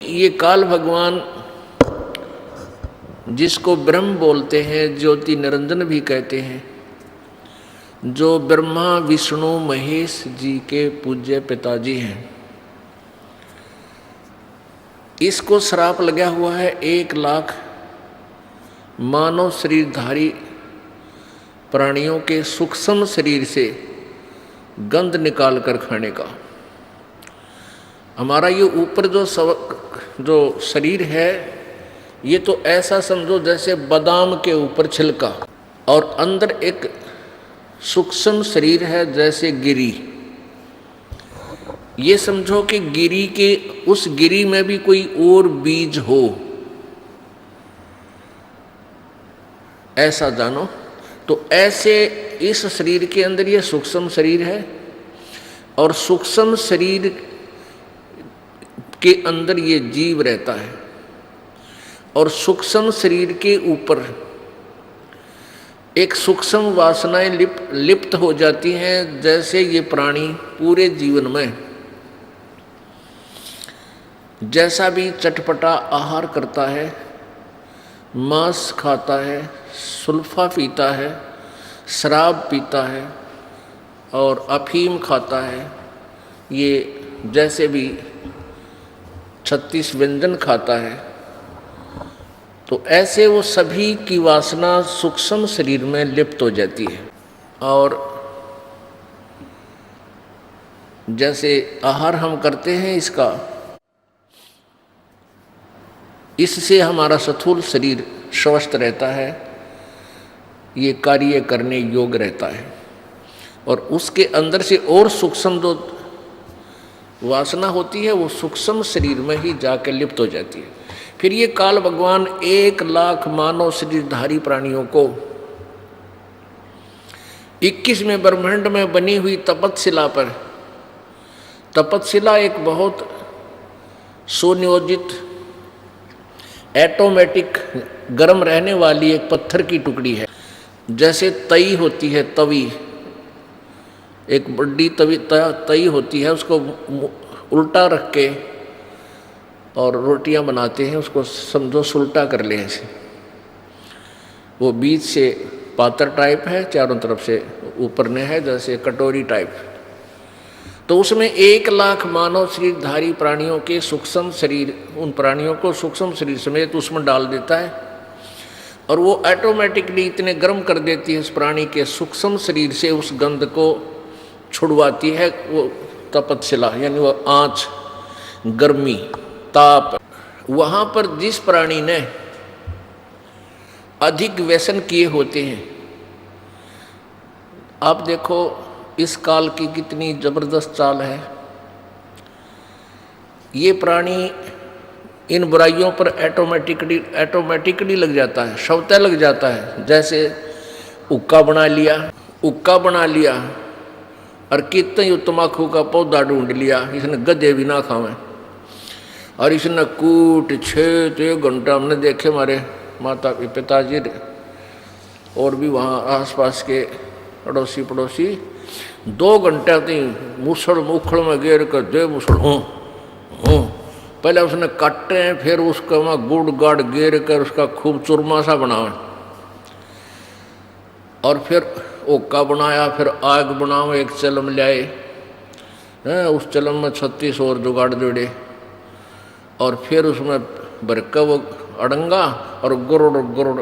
ये काल भगवान जिसको ब्रह्म बोलते हैं, ज्योति निरंजन भी कहते हैं, जो ब्रह्मा विष्णु महेश जी के पूज्य पिताजी हैं, इसको श्राप लगा हुआ है 1,00,000 मानव शरीरधारी प्राणियों के सूक्ष्म शरीर से गंध निकाल कर खाने का। हमारा ये ऊपर जो शरीर है, ये तो ऐसा समझो जैसे बादाम के ऊपर छिलका, और अंदर एक सूक्ष्म शरीर है जैसे गिरी। ये समझो कि गिरी के उस गिरी में भी कोई और बीज हो, ऐसा जानो। तो ऐसे इस शरीर के अंदर ये सूक्ष्म शरीर है, और सूक्ष्म शरीर के अंदर ये जीव रहता है, और सूक्ष्म शरीर के ऊपर एक सूक्ष्म वासनाएं लिप्त हो जाती हैं। जैसे ये प्राणी पूरे जीवन में जैसा भी चटपटा आहार करता है, मांस खाता है, सुल्फा पीता है, शराब पीता है और अफीम खाता है, ये जैसे भी 36 व्यंजन खाता है, तो ऐसे वो सभी की वासना सूक्ष्म शरीर में लिप्त हो जाती है। और जैसे आहार हम करते हैं इसका, इससे हमारा स्थूल शरीर स्वस्थ रहता है, ये कार्य करने योग्य रहता है, और उसके अंदर से और सूक्ष्म जो वासना होती है वो सूक्ष्म शरीर में ही जाकर लिप्त हो जाती है। फिर ये काल भगवान 1,00,000 मानव शरीरधारी प्राणियों को 21वें ब्रह्मांड में बनी हुई तपतशिला पर, तपतशिला एक बहुत सुनियोजित ऑटोमेटिक गर्म रहने वाली एक पत्थर की टुकड़ी है। जैसे तई होती है, तवी, एक बड़ी तई होती है, उसको उल्टा रख के और रोटियां बनाते हैं, उसको समझो सुल्टा कर ले ऐसे। वो बीच से पातर टाइप है, चारों तरफ से ऊपर ने है जैसे कटोरी टाइप। तो उसमें 1,00,000 मानव शरीरधारी प्राणियों के सूक्ष्म शरीर, उन प्राणियों को सूक्ष्म शरीर समेत उसमें डाल देता है, और वो ऑटोमेटिकली इतने गर्म कर देती है उस प्राणी के सूक्ष्म शरीर से, उस गंध को छुड़वाती है वो तपतशिला, यानी वो आँच, गर्मी, ताप। वहाँ पर जिस प्राणी ने अधिक व्यसन किए होते हैं, आप देखो इस काल की कितनी जबरदस्त चाल है। ये प्राणी इन बुराइयों पर ऑटोमेटिकली लग जाता है, स्वतः लग जाता है। जैसे हुक्का बना लिया और कितने तम्बाकू का पौधा ढूंढ लिया, इसने गधे भी ना खावे, और इसने कूट छेद 1 घंटा। हमने देखे हमारे माता पिताजी और भी वहाँ आसपास के अड़ोसी पड़ोसी 2 घंटे थी मुसड़ मुखड़ में गेर कर दे मुसड़ पहले उसने काटे, फिर उसका वहाँ गुड़ गाड़ गेर कर उसका खूब चूरमा सा बनावे, और फिर ओका बनाया, फिर आग बनाओ, एक चलम लाए, उस चलम में 36 और जुगाड़ जोड़े, और फिर उसमें भरका वो अड़ंगा और गुरुड़ गुरुड़,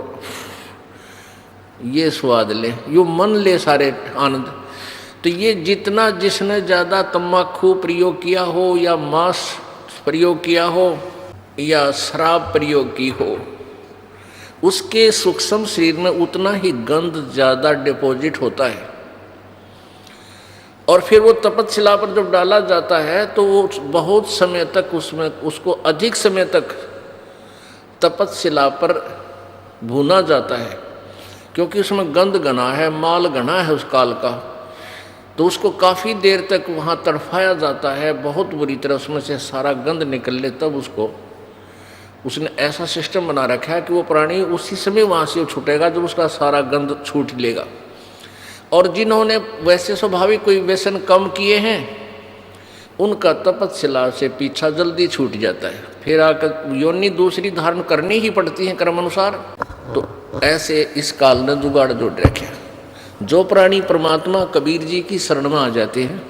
ये स्वाद ले, यो मन ले सारे आनंद। तो ये जितना जिसने ज़्यादा तम्बाकू प्रयोग किया हो, या मांस प्रयोग किया हो, या शराब प्रयोग की हो, उसके सूक्ष्म शरीर में उतना ही गंध ज़्यादा डिपॉजिट होता है। और फिर वो तपतशिला पर जब डाला जाता है तो वो बहुत समय तक उसमें, उसको अधिक समय तक तपतशिला पर भूना जाता है, क्योंकि उसमें गंध घना है, माल घना है उस काल का। तो उसको काफ़ी देर तक वहाँ तड़फाया जाता है, बहुत बुरी तरह उसमें से सारा गंध निकल ले, तब उसको उसने ऐसा सिस्टम बना रखा है कि वो प्राणी उसी समय वहाँ से छूटेगा जब उसका सारा गंध छूट लेगा। और जिन्होंने वैसे स्वाभाविक कोई व्यसन कम किए हैं, उनका तपतशिला से पीछा जल्दी छूट जाता है। फिर आकर योनि दूसरी धारण करनी ही पड़ती है कर्म अनुसार। तो ऐसे इस काल ने जुगाड़ जोड़ रखे। जो प्राणी परमात्मा कबीर जी की शरण में आ जाते हैं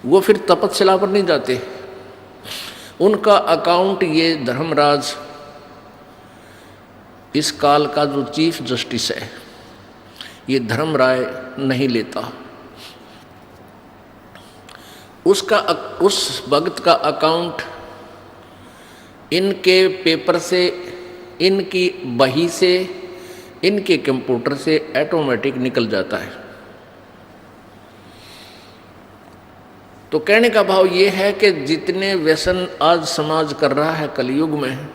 वो फिर तपस्या पर नहीं जाते। उनका अकाउंट ये धर्मराज, इस काल का जो चीफ जस्टिस है, ये धर्मराय नहीं लेता। उस भक्त का अकाउंट इनके पेपर से, इनकी बही से, इनके कंप्यूटर से ऑटोमेटिक निकल जाता है। तो कहने का भाव ये है कि जितने व्यसन आज समाज कर रहा है कलयुग में,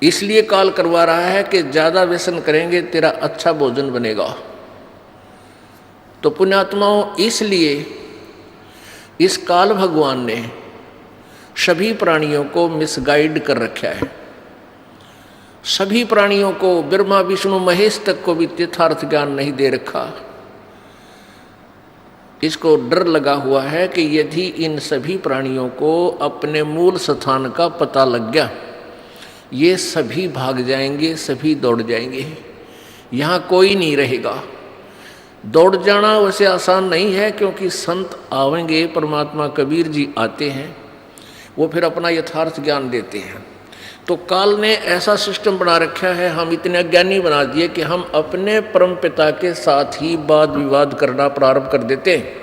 इसलिए काल करवा रहा है कि ज्यादा व्यसन करेंगे तेरा अच्छा भोजन बनेगा। तो पुण्यात्माओं, इसलिए इस काल भगवान ने सभी प्राणियों को मिसगाइड कर रखा है। सभी प्राणियों को, ब्रह्मा विष्णु महेश तक को भी यथार्थ ज्ञान नहीं दे रखा। इसको डर लगा हुआ है कि यदि इन सभी प्राणियों को अपने मूल स्थान का पता लग गया, ये सभी भाग जाएंगे, सभी दौड़ जाएंगे, यहाँ कोई नहीं रहेगा। दौड़ जाना वैसे आसान नहीं है, क्योंकि संत आवेंगे, परमात्मा कबीर जी आते हैं, वो फिर अपना यथार्थ ज्ञान देते हैं। तो काल ने ऐसा सिस्टम बना रखा है, हम इतने अज्ञानी बना दिए कि हम अपने परम पिता के साथ ही वाद विवाद करना प्रारंभ कर देते हैं।